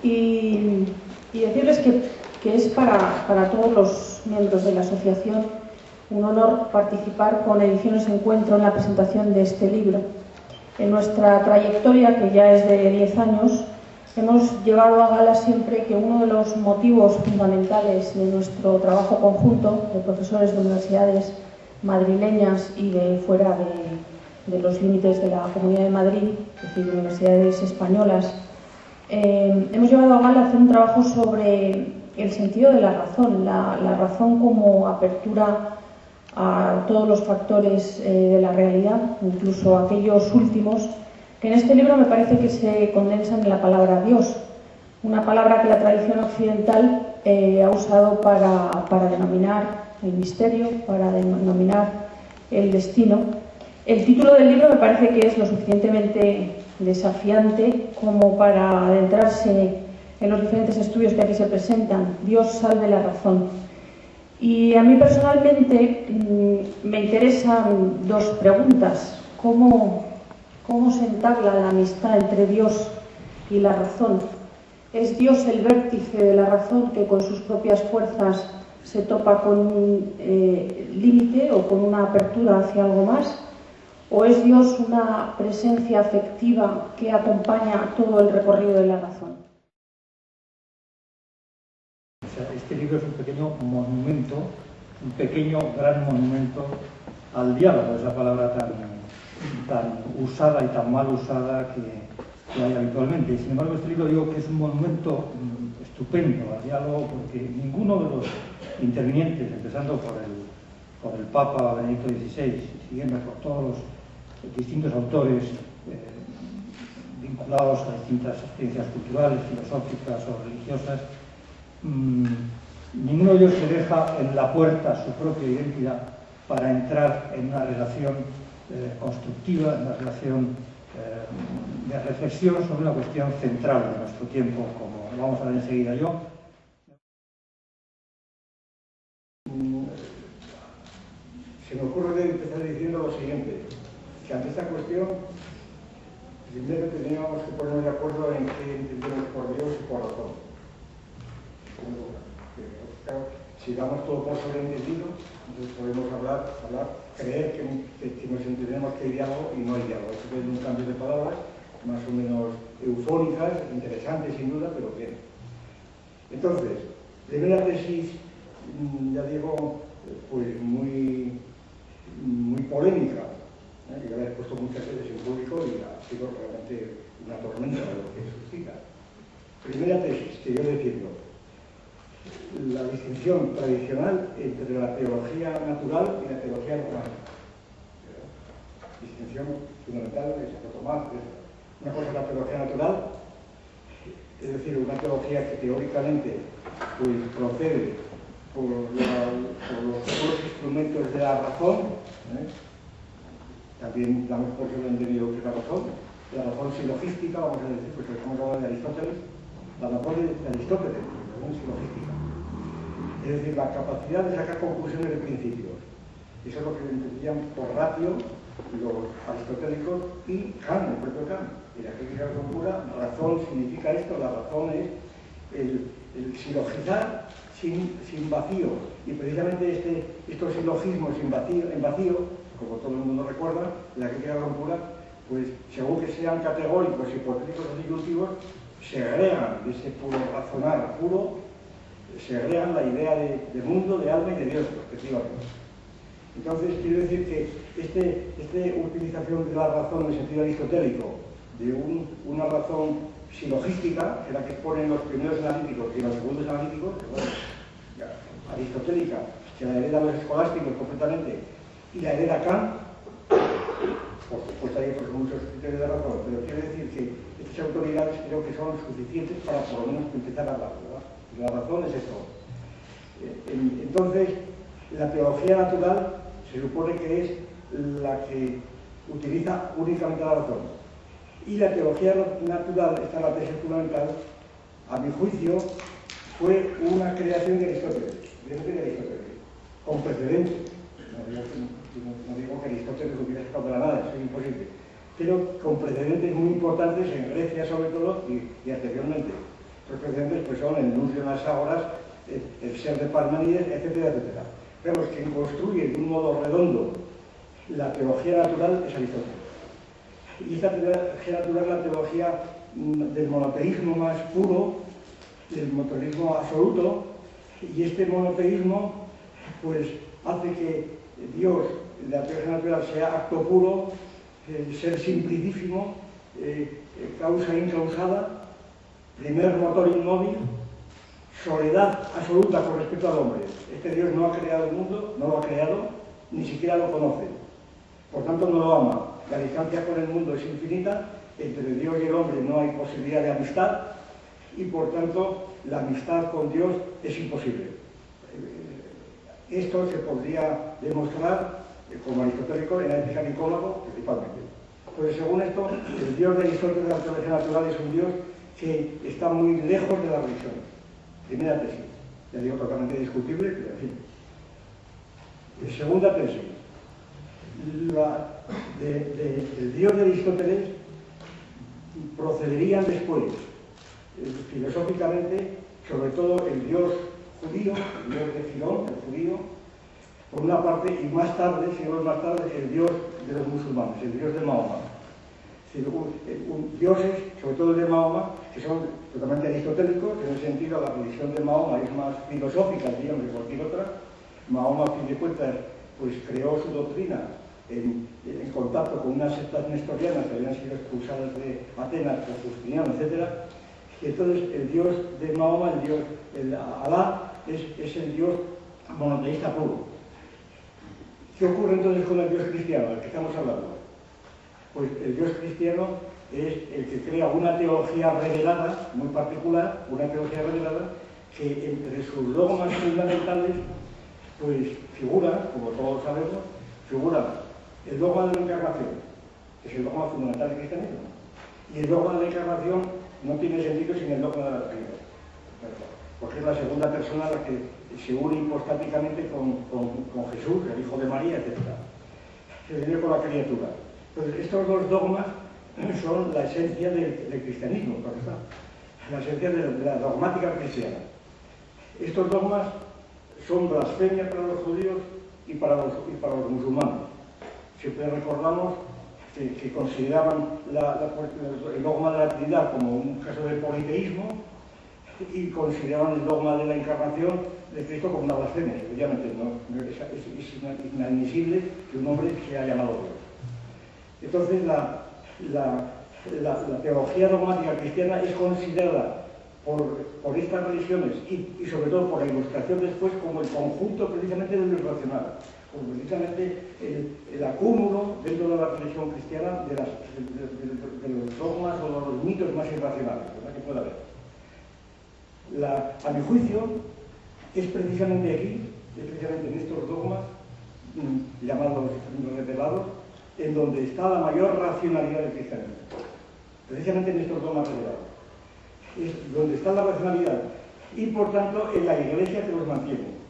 y decirles que es para todos los miembros de la asociación un honor participar con Ediciones Encuentro en la presentación de este libro. En nuestra trayectoria, que ya es de 10 años, hemos llevado a gala siempre que uno de los motivos fundamentales de nuestro trabajo conjunto de profesores de universidades madrileñas y de fuera de los límites de la Comunidad de Madrid, es decir, de universidades españolas, hemos llevado a gala hacer un trabajo sobre el sentido de la razón, la razón como apertura a todos los factores de la realidad, incluso aquellos últimos, que en este libro me parece que se condensan en la palabra Dios, una palabra que la tradición occidental ha usado para denominar el misterio, para denominar el destino. El título del libro me parece que es lo suficientemente desafiante como para adentrarse en los diferentes estudios que aquí se presentan. Dios salve la razón. Y a mí personalmente me interesan dos preguntas. ¿Cómo se entabla la amistad entre Dios y la razón? ¿Es Dios el vértice de la razón que con sus propias fuerzas se topa con un límite o con una apertura hacia algo más? ¿O es Dios una presencia afectiva que acompaña todo el recorrido de la razón? Este libro es un pequeño monumento, un pequeño gran monumento al diálogo, esa palabra tan usada y tan mal usada que hay habitualmente. Sin embargo, este libro digo que es un monumento estupendo al diálogo porque ninguno de los intervinientes, empezando por el Papa Benedicto XVI, siguiendo por todos los distintos autores vinculados a distintas ciencias culturales, filosóficas o religiosas, ninguno de ellos se deja en la puerta su propia identidad para entrar en una relación constructiva, en una relación de reflexión sobre una cuestión central de nuestro tiempo, como vamos a ver enseguida yo. Se me ocurre empezar diciendo lo siguiente, que ante esta cuestión primero teníamos que ponernos de acuerdo en qué entendemos por Dios y por razón. Claro, si damos todo por sobreentendido, entonces podemos creer que nos entendemos que hay diálogo y no hay diálogo. Esto es un cambio de palabras, más o menos eufóricas, interesantes sin duda, pero bien. Entonces, primera tesis, ya digo, pues muy polémica, que ya la he puesto muchas veces en público y ha sido realmente una tormenta de lo que suscita. Primera tesis, que yo defiendo. La distinción tradicional entre la teología natural y la teología normal. Distinción fundamental de Santo Tomás. Una cosa es la teología natural, es decir, una teología que teóricamente pues, procede por los instrumentos de la razón, también damos por entendido que es la razón silogística, vamos a decir, pues estamos hablando de Aristóteles, la razón de Aristóteles, la razón silogística. Es decir, la capacidad de sacar conclusiones de principios. Eso es lo que entendían por ratio los aristotélicos y Kant, el propio Kant. Y la crítica de la pura razón significa esto, la razón es el silogizar sin vacío. Y precisamente estos silogismos en vacío, como todo el mundo recuerda, la crítica de la pura, pues según que sean categóricos, hipotéticos o disyuntivos, se agregan de ese puro razonar puro, se agregan la idea de mundo, de alma y de Dios, respectivamente. Entonces, quiero decir que esta utilización de la razón en el sentido aristotélico, de una razón silogística, que es la que ponen los primeros analíticos y los segundos analíticos, bueno, aristotélica, que la hereda los escolásticos completamente, y la hereda Kant, por supuesto hay otros muchos criterios de razón, pero quiero decir que estas autoridades creo que son suficientes para por lo menos empezar a hablar, ¿verdad? La razón es esto. Entonces, la teología natural se supone que es la que utiliza únicamente la razón. Y la teología natural, esta es la tesis fundamental, a mi juicio, fue una creación de Aristóteles, con precedentes. No digo que Aristóteles hubiera sacado de la nada, eso es imposible, pero con precedentes muy importantes en Grecia sobre todo y anteriormente. Los precedentes pues son el nuncio de las ágoras, el ser de Parménides, etcétera, etcétera. Vemos que quien construye de un modo redondo la teología natural es Aristóteles. Y esta teología natural es la teología del monoteísmo más puro, del monoteísmo absoluto, y este monoteísmo pues hace que Dios, la teología natural, sea acto puro, ser simplicísimo, causa incausada, primer motor inmóvil, soledad absoluta con respecto al hombre. Este Dios no ha creado el mundo, no lo ha creado, ni siquiera lo conoce. Por tanto, no lo ama. La distancia con el mundo es infinita, entre Dios y el hombre no hay posibilidad de amistad, y por tanto, la amistad con Dios es imposible. Esto se podría demostrar como aristotélico en la ética Nicómaco, principalmente. Pues según esto, el Dios de Aristóteles de la teología natural es un Dios que está muy lejos de la religión. Primera tesis, ya digo totalmente discutible, pero en fin. Segunda tesis, el Dios de Aristóteles procederían después, filosóficamente, sobre todo el Dios judío, el Dios de Filón, el judío, por una parte, y más tarde, siglos más tarde, el Dios de los musulmanes, el Dios de Mahoma. Dioses, sobre todo el de Mahoma, que son totalmente aristotélicos, en el sentido la religión de Mahoma es más filosófica, digamos, que cualquier otra. Mahoma, a fin de cuentas, pues creó su doctrina en contacto con unas sectas nestorianas que habían sido expulsadas de Atenas por Justiniano, etc. Y entonces el Dios de Mahoma, el Alá, es el Dios monoteísta puro. ¿Qué ocurre entonces con el Dios cristiano, del que estamos hablando? Pues el Dios cristiano es el que crea una teología revelada, muy particular, una teología revelada, que entre sus dogmas fundamentales, pues figura, como todos sabemos, figura el dogma de la encarnación, que es el dogma fundamental del cristianismo. Y el dogma de la encarnación no tiene sentido sin el dogma de la Trinidad, porque es la segunda persona la que se une hipostáticamente con Jesús, el Hijo de María, etc. Se viene con la criatura. Entonces, estos dos dogmas son la esencia del cristianismo, claro está, la esencia de la dogmática cristiana. Estos dogmas son blasfemia para los judíos y para los musulmanes. Siempre recordamos que consideraban el dogma de la Trinidad como un caso de politeísmo y consideraban el dogma de la encarnación de Cristo como una blasfemia. Obviamente es inadmisible que un hombre sea llamado Dios. Entonces la teología dogmática cristiana es considerada por estas religiones y sobre todo por la Ilustración después como el conjunto precisamente de lo irracional, como precisamente el acúmulo dentro de la religión cristiana de los dogmas o de los mitos más irracionales, ¿verdad? Que pueda haber. A mi juicio, es precisamente aquí, es precisamente en estos dogmas llamados revelados, en donde está la mayor racionalidad del cristianismo. Precisamente en estos dogmas revelados. Es donde está la racionalidad y, por tanto, en la Iglesia que los mantiene.